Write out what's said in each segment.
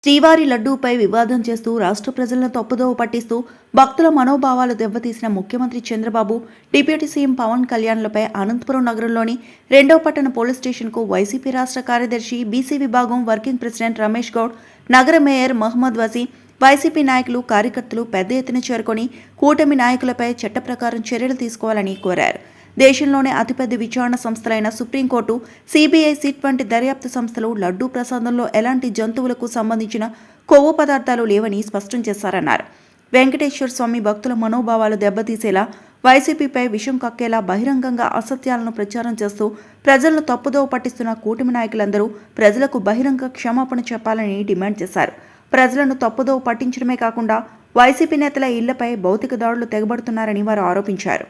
శ్రీవారి లడ్డూపై వివాదం చేస్తూ రాష్ట్ర ప్రజలను తప్పుదోవ పట్టిస్తూ భక్తుల మనోభావాలు దెబ్బతీసిన ముఖ్యమంత్రి చంద్రబాబు, డిప్యూటీ సీఎం పవన్ కళ్యాణ్లపై అనంతపురం నగరంలోని 2వ పట్టణ పోలీస్ స్టేషన్కు వైసీపీ రాష్ట్ర కార్యదర్శి, బీసీ విభాగం వర్కింగ్ ప్రెసిడెంట్ రమేష్ గౌడ్, నగర మేయర్ మహమ్మద్ వసీ, వైసీపీ నాయకులు, కార్యకర్తలు పెద్ద ఎత్తున చేరుకొని కూటమి నాయకులపై చట్ట ప్రకారం చర్యలు తీసుకోవాలని కోరారు. దేశంలోనే అతిపెద్ద విచారణ సంస్థలైన సుప్రీంకోర్టు, సిబిఐ, సిట్ వంటి దర్యాప్తు సంస్థలు లడ్డూ ప్రసాదంలో ఎలాంటి జంతువులకు సంబంధించిన కొవ్వు పదార్థాలు లేవని స్పష్టం చేశారన్నారు. వెంకటేశ్వర స్వామి భక్తుల మనోభావాలు దెబ్బతీసేలా, వైసీపీపై విషం కక్కేలా బహిరంగంగా అసత్యాలను ప్రచారం చేస్తూ ప్రజలను తప్పుదోవ పట్టిస్తున్న కూటమి నాయకులందరూ ప్రజలకు బహిరంగ క్షమాపణ చెప్పాలని డిమాండ్ చేశారు. ప్రజలను తప్పుదోవ పట్టించడమే కాకుండా వైసీపీ నేతల ఇళ్లపై భౌతిక దాడులు తెగబడుతున్నారని వారు ఆరోపించారు.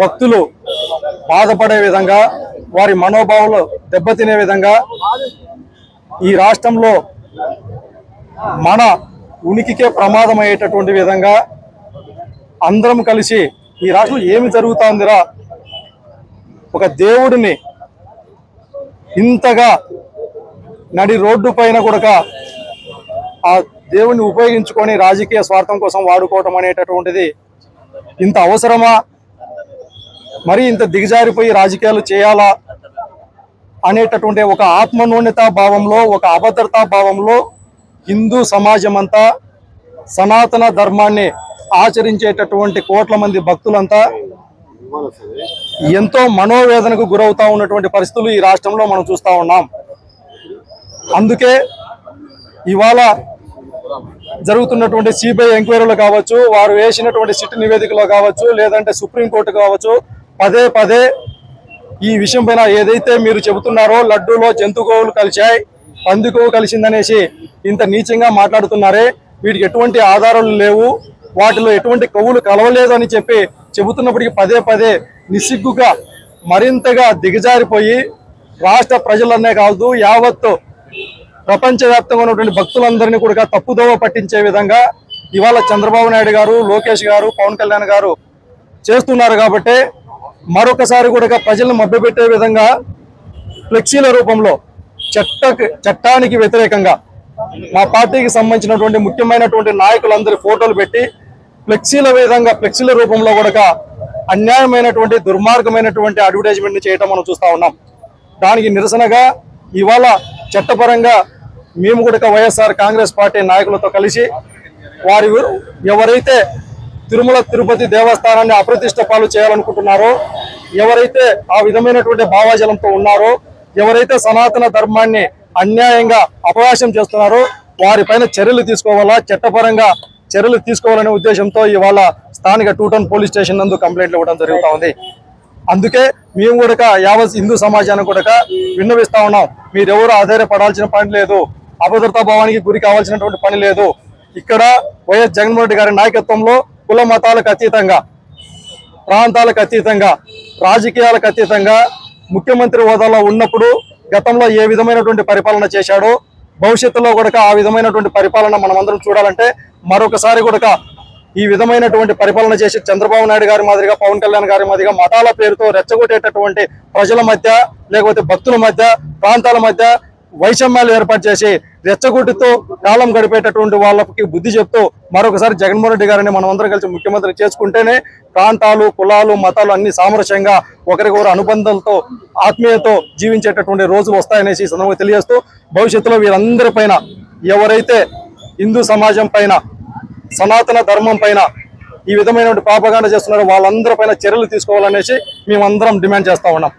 భక్తులు బాధపడే విధంగా, వారి మనోభావాలు దెబ్బతినే విధంగా ఈ రాష్ట్రంలో మన ఉనికికే ప్రమాదం అయ్యేటటువంటి విధంగా అందరం కలిసి ఈ రాష్ట్రంలో ఏమి జరుగుతుందిరా, ఒక దేవుడిని ఇంతగా నడి రోడ్డు పైన కూడా ఆ దేవుడిని ఉపయోగించుకొని రాజకీయ స్వార్థం కోసం వాడుకోవటం అనేటటువంటిది ఇంత అవసరమా, మరి ఇంత దిగజారిపోయి రాజకీయాలు చేయాలా అనేటటువంటి ఒక ఆత్మన్యూన్యతా భావంలో, ఒక అభద్రతా భావంలో హిందూ సమాజం అంతా, సనాతన ధర్మాన్ని ఆచరించేటటువంటి కోట్ల మంది భక్తులంతా ఎంతో మనోవేదనకు గురవుతా ఉన్నటువంటి పరిస్థితులు ఈ రాష్ట్రంలో మనం చూస్తూ ఉన్నాం. అందుకే ఇవాళ జరుగుతున్నటువంటి సిబిఐ ఎంక్వైరీలో కావచ్చు, వారు వేసినటువంటి సిట్ నివేదికలో కావచ్చు, లేదంటే సుప్రీంకోర్టు కావచ్చు, పదే ఈ విషయం పైన ఏదైతే మీరు చెబుతున్నారో లడ్డూలో జంతుగోవులు కలిశాయి, పందికొవ్వు కలిసిందనేసి ఇంత నీచంగా మాట్లాడుతున్నారే, వీటికి ఎటువంటి ఆధారాలు లేవు, వాటిలో ఎటువంటి కొవ్వులు కలవలేదు అని చెప్పి చెబుతున్నప్పటికీ పదే నిస్సిగ్గుగా మరింతగా దిగజారిపోయి రాష్ట్ర ప్రజలనే కాదు, యావత్తు ప్రపంచవ్యాప్తంగా ఉన్నటువంటి భక్తులందరినీ కూడా తప్పుదోవ పట్టించే విధంగా ఇవాళ చంద్రబాబు నాయుడు గారు, లోకేష్ గారు, పవన్ కళ్యాణ్ గారు చేస్తున్నారు. కాబట్టి మరొకసారి కూడా ప్రజలను మభ్యపెట్టే విధంగా ఫ్లెక్సీల రూపంలో చట్టానికి వ్యతిరేకంగా మా పార్టీకి సంబంధించినటువంటి ముఖ్యమైనటువంటి నాయకులందరి ఫోటోలు పెట్టి ఫ్లెక్సీల రూపంలో కూడా అన్యాయమైనటువంటి, దుర్మార్గమైనటువంటి అడ్వర్టైజ్మెంట్ చేయటం మనం చూస్తూ ఉన్నాం. దానికి నిరసనగా ఇవాళ చట్టపరంగా మేము కూడా వైఎస్ఆర్ కాంగ్రెస్ పార్టీ నాయకులతో కలిసి వారి ఎవరైతే తిరుమల తిరుపతి దేవస్థానాన్ని అప్రతిష్ట పాలు చేయాలనుకుంటున్నారో, ఎవరైతే ఆ విధమైనటువంటి భావాజలంతో ఉన్నారో, ఎవరైతే సనాతన ధర్మాన్ని అన్యాయంగా అపవాసం చేస్తున్నారో వారిపైన చర్యలు తీసుకోవాలా, చట్టపరంగా చర్యలు తీసుకోవాలనే ఉద్దేశంతో ఇవాళ స్థానిక 2 టౌన్ పోలీస్ స్టేషన్ నందు కంప్లైంట్లు ఇవ్వడం జరుగుతూ ఉంది. అందుకే మేము కూడా యావత్ హిందూ సమాజానికి కూడా విన్నవిస్తా ఉన్నాం, మీరెవరు ఆధారపడాల్సిన పని లేదు, అభద్రతా భావానికి గురి కావాల్సినటువంటి పని లేదు. ఇక్కడ వైఎస్ జగన్మోహన్ రెడ్డి గారి నాయకత్వంలో కుల మతాలకు అతీతంగా, ప్రాంతాలకు అతీతంగా, రాజకీయాలకు అతీతంగా ముఖ్యమంత్రి హోదాలో ఉన్నప్పుడు గతంలో ఏ విధమైనటువంటి పరిపాలన చేశాడో, భవిష్యత్తులో కూడా ఆ విధమైనటువంటి పరిపాలన మనమందరం చూడాలంటే మరొకసారి కూడా ఈ విధమైనటువంటి పరిపాలన చేసి చంద్రబాబు నాయుడు గారి మాదిరిగా, పవన్ కళ్యాణ్ గారి మాదిరిగా మతాల పేరుతో రెచ్చగొట్టేటటువంటి ప్రజల మధ్య, లేకపోతే భక్తుల మధ్య, ప్రాంతాల మధ్య వైషమ్యాలు ఏర్పాటు చేసి రెచ్చగొట్టుతో కాలం గడిపేటటువంటి వాళ్ళకి బుద్ధి చెప్తూ మరొకసారి జగన్మోహన్ రెడ్డి గారిని మనం అందరం కలిసి ముఖ్యమంత్రి చేసుకుంటేనే ప్రాంతాలు, కులాలు, మతాలు అన్ని సామరస్యంగా ఒకరికొకరు అనుబంధాలతో, ఆత్మీయతో జీవించేటటువంటి రోజులు వస్తాయనేసి సందర్భంగా తెలియజేస్తూ భవిష్యత్తులో వీరందరిపైన, ఎవరైతే హిందూ సమాజం పైన, సనాతన ధర్మం పైన ఈ విధమైనటువంటి ప్రాపగాండా చేస్తున్నారో వాళ్ళందరిపైన చర్యలు తీసుకోవాలనేసి మేమందరం డిమాండ్ చేస్తా ఉన్నాం.